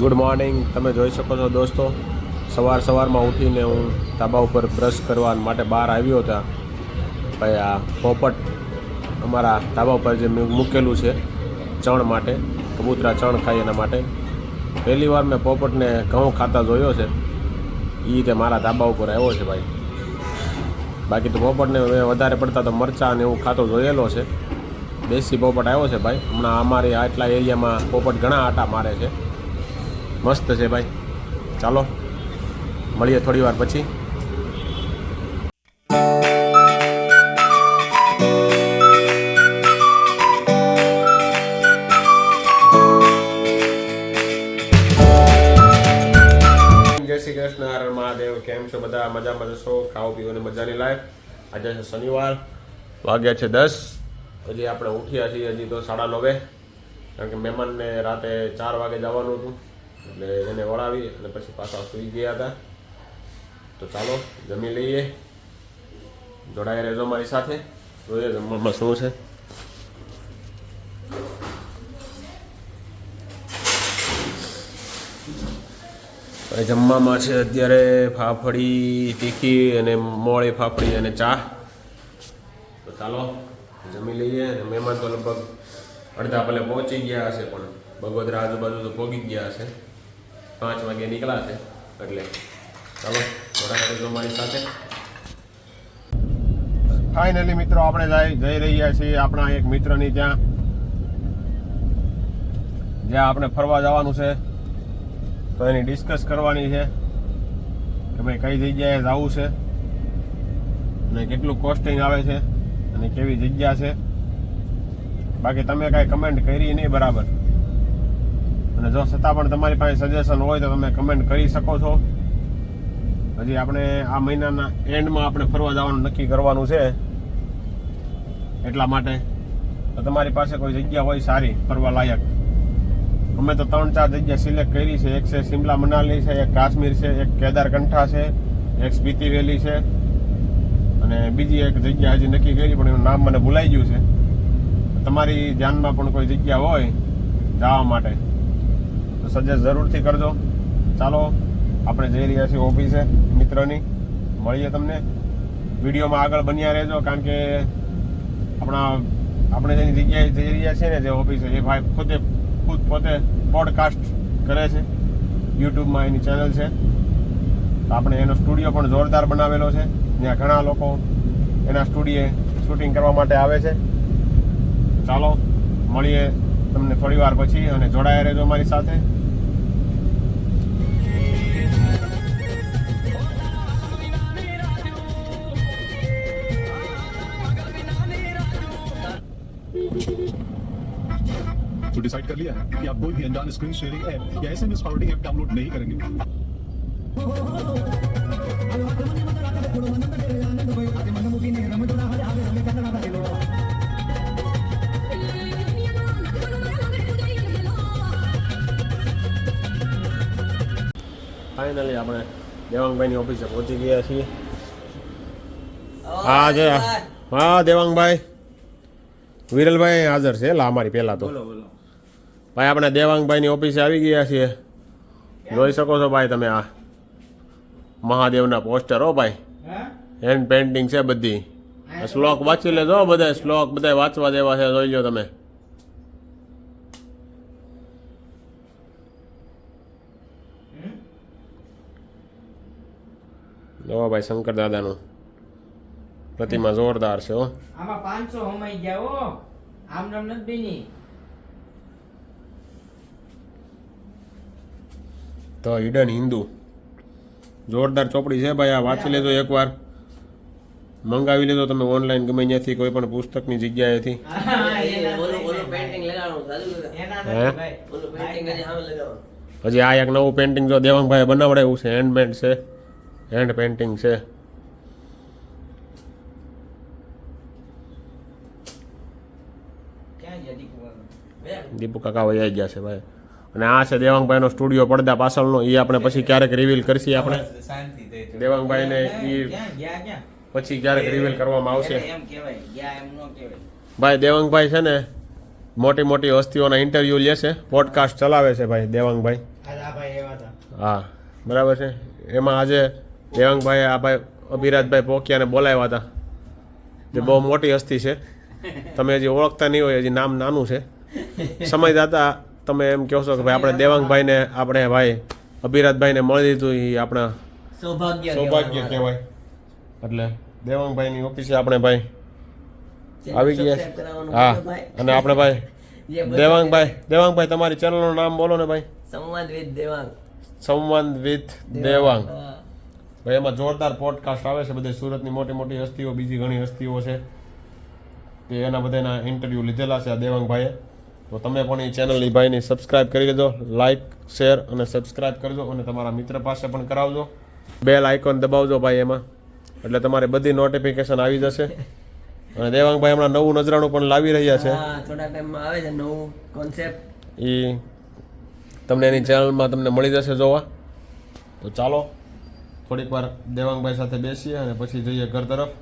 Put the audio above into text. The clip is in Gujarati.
Good morning. તમે જોઈ શકો છો દોસ્તો, સવારમાં ઉઠીને હું ધાબા ઉપર બ્રશ કરવા માટે બહાર આવ્યો હતા. ભાઈ આ પોપટ અમારા ધાબા ઉપર જે મૂકેલું છે ચણ માટે, કબૂતરા ચણ ખાય એના માટે. પહેલી વાર મેં પોપટને ઘઉં ખાતા જોયો છે. એ રીતે મારા ધાબા ઉપર આવ્યો છે ભાઈ. બાકી તો પોપટને મેં વધારે પડતા તો મરચાં ને એવું ખાતો જોયેલો છે. દેશી પોપટ આવ્યો છે ભાઈ. હમણાં અમારી આટલા એરિયામાં પોપટ ઘણા આટા મારે છે. મસ્ત છે ભાઈ. ચાલો મળીએ થોડી વાર પછી. જય શ્રી કૃષ્ણ, હર હર મહાદેવ. કેમ છો બધા? મજામાં જશો? ખાઓ પીવો ને મજાની લાઈફ. આજે છે શનિવાર, વાગ્યા છે 10. હજી આપણે ઉઠ્યા છીએ હજી તો 9:30, કારણ કે મહેમાનને રાતે 4 વાગે જવાનું હતું, એટલે એને વળાવી અને પછી પાછા સૂઈ ગયા હતા. તો ચાલો જમી લઈએ. જોડાઈ રહેજો મારી સાથે. જોઈએ જમવામાં શું છે. જમવામાં છે અત્યારે ફાફડી તીખી અને મોળી ફાફડી અને ચા. તો ચાલો જમી લઈએ. મહેમાન તો લગભગ અડધા ભલે પહોંચી ગયા હશે, પણ બગોદરા આજુબાજુ તો પહોંચી ગયા હશે. 5 વાગે નીકળ્યા છે, એટલે ચાલો જોડાઈ મારી સાથે. ફાઇનલી મિત્રો આપણે જઈ રહ્યા છીએ આપણા એક મિત્રની જ્યાં આપણે ફરવા જવાનું છે. તો એની ડિસ્કસ કરવાની છે કે ભાઈ કઈ જગ્યાએ જવું છે અને કેટલું કોસ્ટિંગ આવે છે અને કેવી જગ્યા છે. બાકી તમે કાંઈ કમેન્ટ કરી નહીં બરાબર, અને જો છતાં પણ તમારી પાસે સજેશન હોય તો તમે કમેન્ટ કરી શકો છો. હજી આપણે આ મહિનાના એન્ડમાં આપણે ફરવા જવાનું નક્કી કરવાનું છે. એટલા માટે તો તમારી પાસે કોઈ જગ્યા હોય સારી ફરવા લાયક, અમે તો 3-4 જગ્યા સિલેક્ટ કરી છે. એક છે શિમલા મનાલી છે, એક કાશ્મીર છે, એક કેદારકંઠા છે, એક સ્પીતિ વેલી છે, અને બીજી એક જગ્યા હજી નક્કી કરી પણ એનું નામ મને ભૂલાઈ ગયું છે. તમારી ધ્યાનમાં પણ કોઈ જગ્યા હોય જવા માટે તો સજેસ્ટ જરૂરથી કરજો. ચાલો આપણે જઈ રહ્યા છીએ ઓફિસે મિત્રની. મળીએ તમને. વિડીયોમાં આગળ બન્યા રહેજો, કારણ કે આપણે જેની જગ્યાએ જઈ રહ્યા છીએ ને જે ઓફિસે, એ ભાઈ ખુદ પોતે પોડકાસ્ટ કરે છે. યુટ્યુબમાં એની ચેનલ છે. તો આપણે એનો સ્ટુડિયો પણ જોરદાર બનાવેલો છે. ત્યાં ઘણા લોકો એના સ્ટુડિયોએ શૂટિંગ કરવા માટે આવે છે. ચાલો મળીએ તમને થોડી વાર પછી, અને જોડાયા રહેજો મારી સાથે. तो डिसाइड कर लिया है कि आप कोई भी अनजान स्क्रीन शेयरिंग ऐप या एसएमएस फॉरवर्डिंग ऐप डाउनलोड नहीं करेंगे. ફાઇનલી આપણે દેવાંગભાઈની ઓફિસે પહોંચી ગયા છીએ. હા દેવાંગભાઈ, વિરલભાઈ હાજર છે. અમારી પહેલા તો ભાઈ આપણે દેવાંગભાઈની ઓફિસે આવી ગયા છીએ. જોઈ શકો છો ભાઈ તમે, આ મહાદેવના પોસ્ટર. હો ભાઈ, હેન્ડ પેઇન્ટિંગ છે બધી. શ્લોક વાંચી લેજો બધા. શ્લોક બધા વાંચવા દેવા છે, જોઈ લો તમે. જો ભાઈ શંકર દાદાનું પ્રતિમા જોરદાર છે. હો આમાં 500 હમાઈ ગયા. હો આમ નામ નથી બેની. તો હિડન હિન્દુ જોરદાર ચોપડી છે ભાઈ. આ વાંચી લેજો એકવાર. મંગાવી લેજો તમે ઓનલાઈન ગમે ત્યાંથી, કોઈ પણ પુસ્તકની જગ્યાએથી. હજી આ એક નવું પેઇન્ટિંગ જો દેવાંગભાઈ બનાવડે એવું છે. હેન્ડમેડ છે, હેન્ડ પેઇન્ટિંગ છે. દીપુ કાકા વૈયા ગયા છે ભાઈ. અને આ છે દેવાંગભાઈનો સ્ટુડિયો પડદા પાછળનો. એ આપણે પછી ક્યારેક રિવીલ કરશી. આપણે દેવાંગભાઈને એ પછી ક્યારેક રિવીલ કરવામાં આવશે. ભાઈ દેવાંગભાઈ છે ને મોટી મોટી હસ્તીઓના ઇન્ટરવ્યુ લે છે, પોડકાસ્ટ ચલાવે છે ભાઈ દેવાંગભાઈ. હા બરાબર છે. એમાં આજે દેવાંગભાઈ આ ભાઈ અભિરાજભાઈ પોકિયાને બોલાવ્યા હતા, જે બહુ મોટી હસ્તી છે. તમે હજી ઓળખતા નહીં હોય, હજી નામ નાનું છે. સમય જતા તમે એમ કહો છો કે ભાઈ આપણે દેવાંગભાઈને આપણે ભાઈ અભિરાજભાઈને મળી દીધું, એ આપણા સૌભાગ્ય કહેવાય. એટલે દેવાંગભાઈની ઓફિસે આપણે ભાઈ આવી ગયા છે. હા, અને આપણે ભાઈ દેવાંગભાઈ તમારી ચેનલનું નામ બોલો ને ભાઈ. સંવાદ વિથ દેવાંગ. ભાઈ એમાં જોરદાર પોડકાસ્ટ આવે છે, બધે સુરતની મોટી મોટી હસ્તીઓ, બીજી ઘણી હસ્તીઓ છે, તે એના બધાના ઇન્ટરવ્યૂ લીધેલા છે આ દેવાંગભાઈએ. તો તમે પણ એ ચેનલની ભાઈની સબસ્ક્રાઇબ કરી લેજો, લાઇક શેર અને સબસ્ક્રાઇબ કરજો, અને તમારા મિત્ર પાસે પણ કરાવજો. બેલ આઇકોન દબાવજો ભાઈ એમાં, એટલે તમારે બધી નોટિફિકેશન આવી જશે. અને દેવાંગભાઈ હમણાં નવું નજરાણું પણ લાવી રહ્યા છે. થોડા ટાઈમમાં આવે છે નવું કોન્સેપ્ટ, એ તમને એની ચેનલમાં તમને મળી જશે જોવા. તો ચાલો થોડીક વાર દેવાંગભાઈ સાથે બેસીએ અને પછી જઈએ ઘર તરફ.